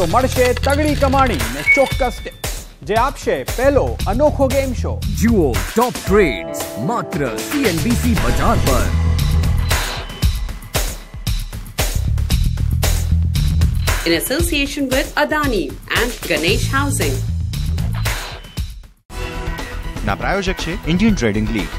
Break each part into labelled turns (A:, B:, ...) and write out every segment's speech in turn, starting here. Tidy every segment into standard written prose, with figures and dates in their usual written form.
A: તો મળશે તગડી કમાણી ને ચોક્કસ જે આપશે પહેલો અનોખો ગેમ શો.
B: જુઓ ટોપ ટ્રેડ્સ માત્ર CNBC બજાર પર.
C: In association with Adani and Ganesh Housing.
D: ના પ્રાયોજક છે ઇન્ડિયન ટ્રેડિંગ લીગ.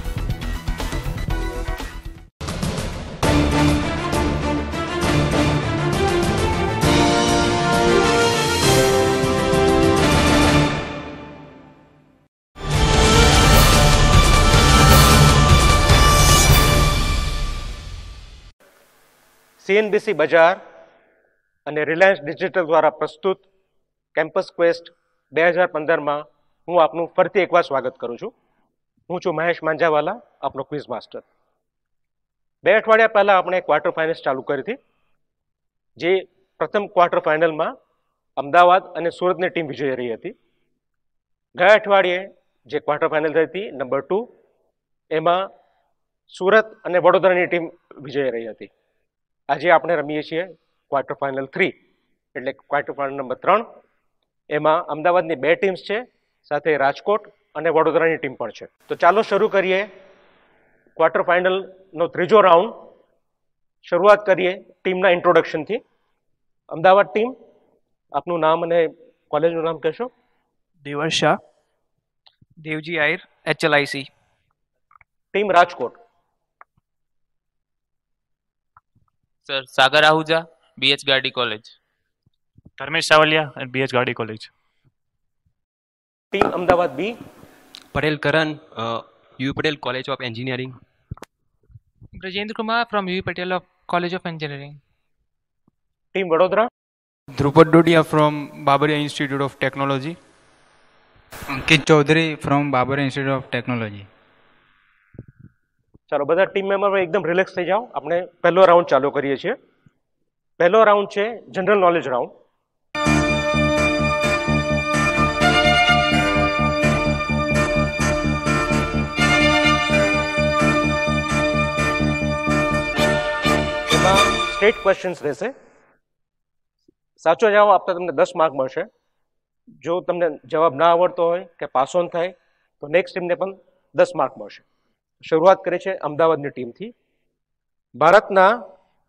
E: CNBC બજાર અને રિલાયન્સ ડિજિટલ દ્વારા પ્રસ્તુત કેમ્પસ ક્વેસ્ટ 2015માં હું આપનું ફરીથી એકવાર સ્વાગત કરું છું. હું છું મહેશ માંજાવાલા, આપનો ક્વિઝ માસ્ટર. 2 અઠવાડિયા પહેલાં આપણે ક્વાર્ટર ફાઇનલ્સ ચાલુ કરી હતી, જે પ્રથમ ક્વાર્ટર ફાઇનલમાં અમદાવાદ અને સુરતની ટીમ વિજયી રહી હતી. ગયા અઠવાડિયે જે ક્વાર્ટર ફાઇનલ થઈ હતી નંબર 2, એમાં સુરત અને વડોદરાની ટીમ વિજયી રહી હતી. આજે આપણે રમીએ છીએ ક્વાર્ટર ફાઇનલ 3, એટલે ક્વાર્ટર ફાઇનલ નંબર 3. એમાં અમદાવાદની 2 ટીમ્સ છે, સાથે રાજકોટ અને વડોદરાની ટીમ પણ છે. તો ચાલો શરૂ કરીએ ક્વાર્ટર ફાઇનલનો ત્રીજો રાઉન્ડ. શરૂઆત કરીએ ટીમના ઇન્ટ્રોડક્શનથી. અમદાવાદ ટીમ, આપનું નામ અને કોલેજનું નામ કહેશો?
F: Devarsh Shah, Devji Ayar, HLIC.
E: Team Rajkot.
G: Sir Sagar Ahuja, BH Gardi college.
H: Dharmesh Savaliya and BH Gardi college.
E: Team Ahmedabad B.
I: Patel Karan, U Patel college of engineering.
J: Brajendra Kumar from UV Patel of College of Engineering.
E: Team Vadodara.
K: Drupad Dodia from Babaria Institute of Technology.
L: Ankit Chaudhary from Babaria Institute of Technology.
E: ચાલો બધા team member એકદમ relax થઈ જાઓ. આપણે પહેલો round ચાલુ કરીએ છીએ. પહેલો રાઉન્ડ છે જનરલ નોલેજ રાઉન્ડ. એમાં સ્ટેટ ક્વેશ્ચન્સ રહેશે. સાચો જવાબ આપતા તમને 10 માર્ક મળશે. જો તમને જવાબ ના આવડતો હોય કે પાસ ઓન થાય તો નેક્સ્ટ ટીમને પણ 10 માર્ક મળશે. શરૂઆત કરે છે અમદાવાદની ટીમથી. ભારતના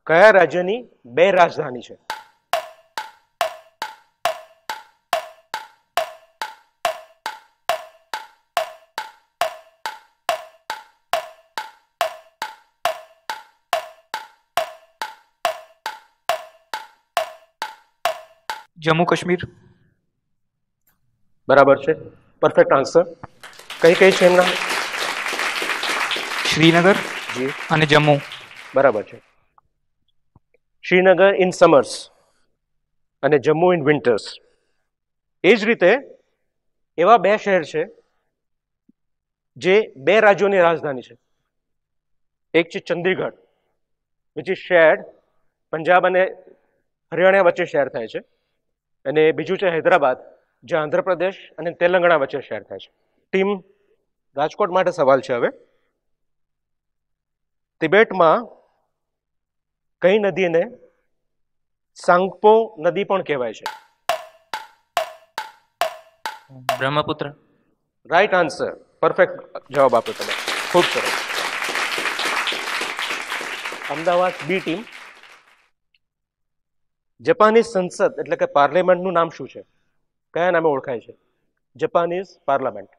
E: કયા રાજ્યની 2 રાજધાની છે?
F: જમ્મુ કાશ્મીર.
E: બરાબર છે, પરફેક્ટ આન્સર. કઈ કઈ છે એમના?
F: શ્રીનગર અને જમ્મુ.
E: બરાબર છે. શ્રીનગર ઇન સમર્સ અને જમ્મુ ઇન વિન્ટર્સ. એ જ રીતે એવા 2 શહેર છે જે 2 રાજ્યોની રાજધાની છે. એક છે Chandigarh, which is shared Punjab અને હરિયાણા વચ્ચે શેર થાય છે, અને બીજું છે હૈદરાબાદ, જે આંધ્રપ્રદેશ અને તેલંગાણા વચ્ચે શેર થાય છે. ટીમ રાજકોટ માટે સવાલ છે હવે. તિબેટમાં કઈ નદીને સાંગપો નદી પણ કહેવાય છે?
G: બ્રહ્મપુત્ર.
E: રાઈટ આન્સર, પરફેક્ટ જવાબ આપ્યો તમે, ખૂબ સરસ. Ahmedabad B team. જપાનીઝ સંસદ એટલે કે પાર્લામેન્ટનું નામ શું છે? કયા નામે ઓળખાય છે જપાનીઝ પાર્લામેન્ટ?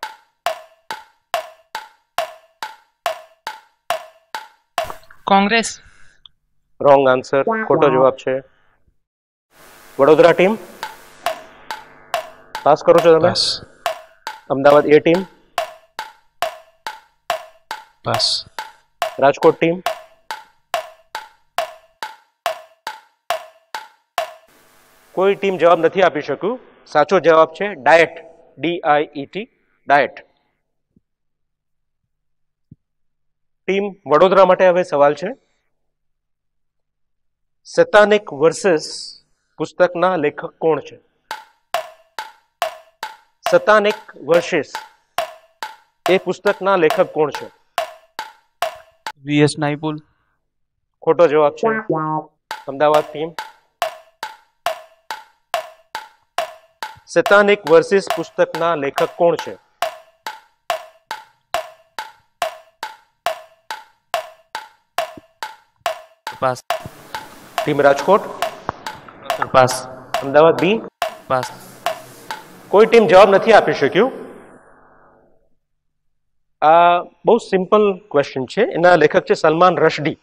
J: કોંગ્રેસ.
E: રોંગ આન્સર, ખોટો જવાબ છે. વડોદરા ટીમ, પાસ કરો છો તમે? અમદાવાદ એ ટીમ.
H: પાસ.
E: રાજકોટ ટીમ. કોઈ ટીમ જવાબ નથી આપી શક્યું. સાચો જવાબ છે diet, DIET, diet. Team Vadodara માટે હવે સવાલ છે. સેતાનિક વર્સેસ પુસ્તકના લેખક કોણ છે? સેતાનિક વર્સેસ એ પુસ્તકના લેખક કોણ છે?
F: VS નાઈપુલ.
E: ખોટો જવાબ છે. અમદાવાદ ટીમ. સેતાનિક વર્સિસ પુસ્તકના લેખક કોણ છે?
G: Pass.
E: Team Rajkot?
G: Pass.
E: Ahmedabad B?
G: Pass.
E: કોઈ ટીમ જવાબ નથી આપી શક્યું. આ બહુ સિમ્પલ ક્વેશ્ચન છે. એના લેખક છે સલમાન રશદી.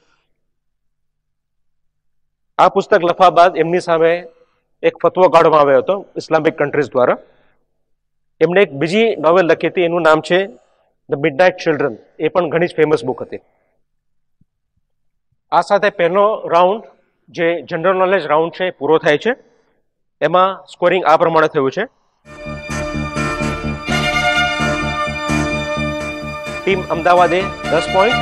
E: આ પુસ્તક લખવા બાદ એમની સામે એક ફતવો કાઢવામાં આવ્યો હતો ઇસ્લામિક કન્ટ્રીઝ દ્વારા. એમણે એક બીજી નોવેલ લખી હતી, એનું નામ છે ધ મિડનાઇટ ચિલ્ડ્રન. એ પણ ઘણી જ ફેમસ બુક હતી. આ સાથે પહેલો રાઉન્ડ જે જનરલ નોલેજ રાઉન્ડ છે પૂરો થાય છે. એમાં સ્કોરિંગ આ પ્રમાણે થયું છે. ટીમ અમદાવાદે 10 point,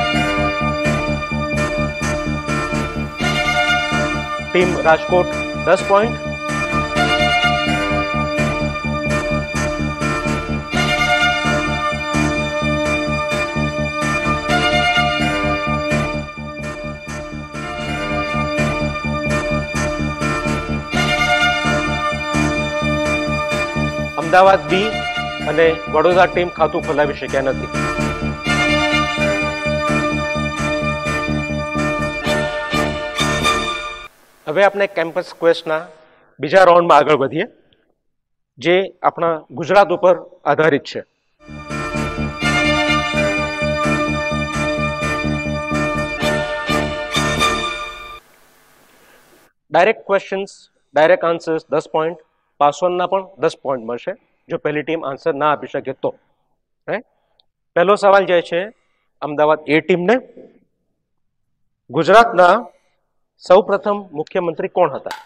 E: team Rajkot 10 point, Ahmedabad B અને વડોદરા ટીમ ખાતું ખોલાવી શક્યા નથી. હવે આપણે કેમ્પસ ક્વેસ્ટના બીજા રાઉન્ડમાં આગળ વધીએ, જે આપણા ગુજરાત ઉપર આધારિત છે. Direct questions, direct answers 10 point, પાસવાનના પણ 10 પોઈન્ટ મળશે જો પહેલી ટીમ આન્સર ના આપી શકે તો. પહેલો સવાલ જાય છે અમદાવાદ એ ટીમને. ગુજરાતના સૌ પ્રથમ મુખ્યમંત્રી કોણ હતા?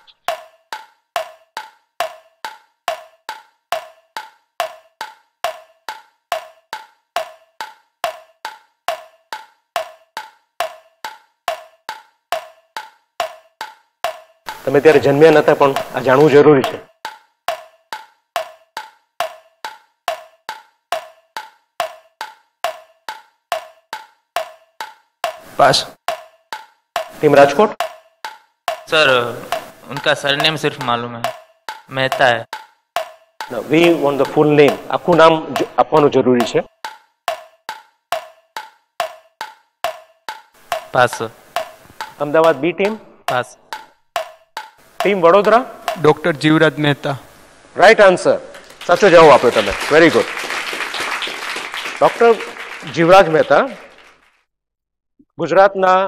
E: તમે ત્યારે જન્મ્યા નતા, પણ આ જાણવું જરૂરી છે.
F: पास.
E: टीम राजकोट?
G: सर उनका सरनेम सिर्फ मालूम है, मेहता है.
E: We want the full name. આખું નામ આપવાનું જરૂરી છે.
G: Pass.
E: Ahmedabad B team?
G: Pass.
E: Team Vadodara?
K: Doctor Jivraj Mehta.
E: Right answer. સાચો જવાબ આપ્યો તમે. Very good. Doctor Jivraj Mehta ગુજરાતના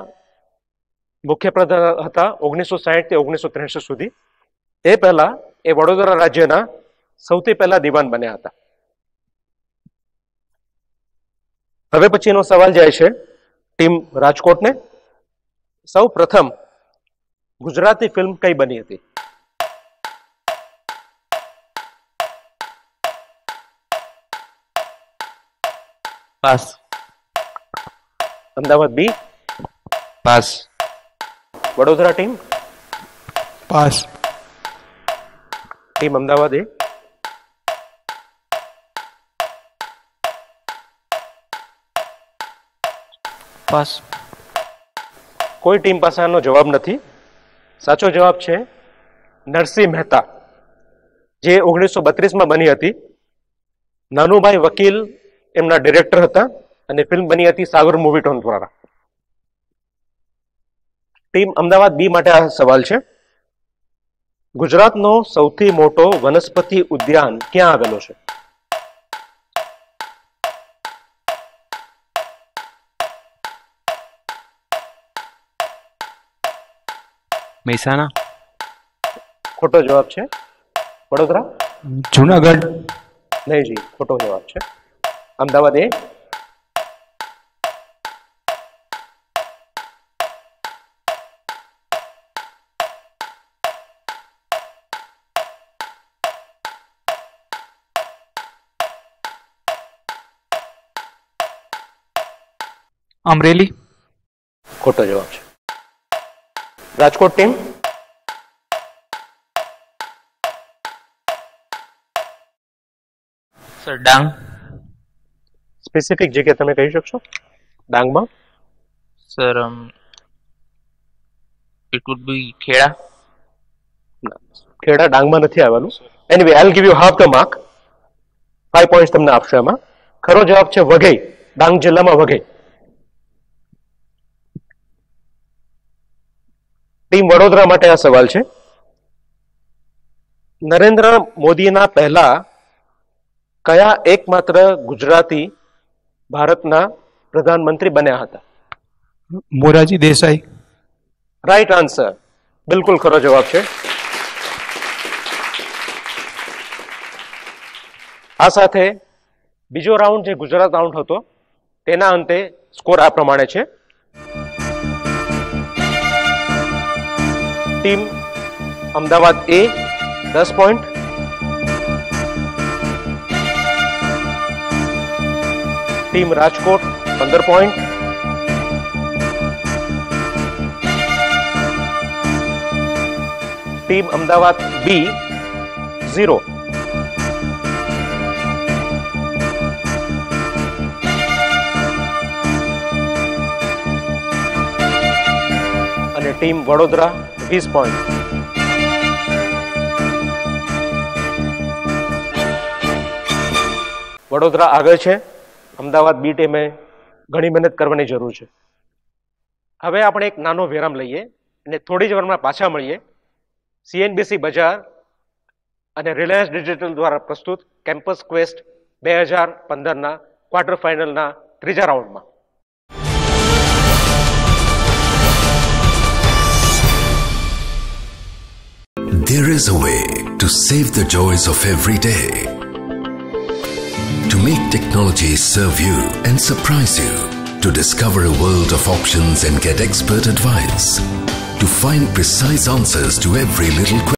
E: મુખ્યપ્રધાન હતા 1960 થી 1963 સુધી. એ પહેલા એ વડોદરા રાજ્યના સૌથી પહેલા દિવાન બન્યા હતા. હવે પછીનો સવાલ જાય છે ટીમ રાજકોટને. સૌ પ્રથમ ગુજરાતી ફિલ્મ કઈ બની હતી?
G: पास.
E: અમદાવાદ બી?
I: पास.
E: Vadodara team?
K: Pass.
E: Team Ahmedabad એ?
F: पास.
E: કોઈ ટીમ પાસે આનો જવાબ નથી. સાચો જવાબ છે નરસિંહ મહેતા, જે 1932માં બની હતી. નાનુભાઈ વકીલ એમના ડિરેક્ટર હતા અને ફિલ્મ બની હતી સાગર મૂવીટોન દ્વારા. ટીમ અમદાવાદ બી માટે આ સવાલ છે. ગુજરાતનો સૌથી મોટો વનસ્પતિ ઉદ્યાન ક્યાં આવેલો છે?
I: મહેસાણા.
E: ખોટો જવાબ છે. વડોદરા?
K: जूनागढ़.
E: નહીં જી, ખોટો જવાબ છે. અમદાવાદ એ?
F: अमरेली.
E: ખોટો જવાબ છે. Rajkot team?
G: Sir Dang.
E: Specific જગ્યા તમે કહી શકશો ડાંગમાં?
G: Sir it would be Kheda.
E: Kheda ડાંગમાં નથી આવેલું. Anyway I will give you half the mark. 5 points તમને આપશો એમાં. ખરો જવાબ છે વઘઈ, ડાંગ જિલ્લામાં વઘઈ. ટીમ વડોદરા માટે આ સવાલ છે. નરેન્દ્ર મોદીના પહેલા કયા એકમાત્ર ગુજરાતી ભારતના પ્રધાનમંત્રી બન્યા હતા?
L: મોરારજી દેસાઈ.
E: રાઈટ આન્સર, બિલકુલ ખરો જવાબ છે. આ સાથે બીજો રાઉન્ડ જે ગુજરાત રાઉન્ડ હતો તેના અંતે સ્કોર આ પ્રમાણે છે. Team Ahmedabad A 10 point, team Rajkot 15 point, team Ahmedabad B 0, અને ટીમ વડોદરા 20 પોઈન્ટ. વડોદરા આગળ છે. અમદાવાદ બી ટીમે ઘણી મહેનત કરવાની જરૂર છે. હવે આપણે એક નાનો વિરામ લઈએ અને થોડી જ વારમાં પાછા મળીએ. સીએનબીસી બજાર અને રિલાયન્સ ડિજિટલ દ્વારા પ્રસ્તુત કેમ્પસ ક્વેસ્ટ 2015ના ક્વાર્ટર ફાઇનલના ત્રીજા રાઉન્ડમાં.
M: There is a way to save the joys of every day. To make technology serve you and surprise you. To discover a world of options and get expert advice. To find precise answers to every little question.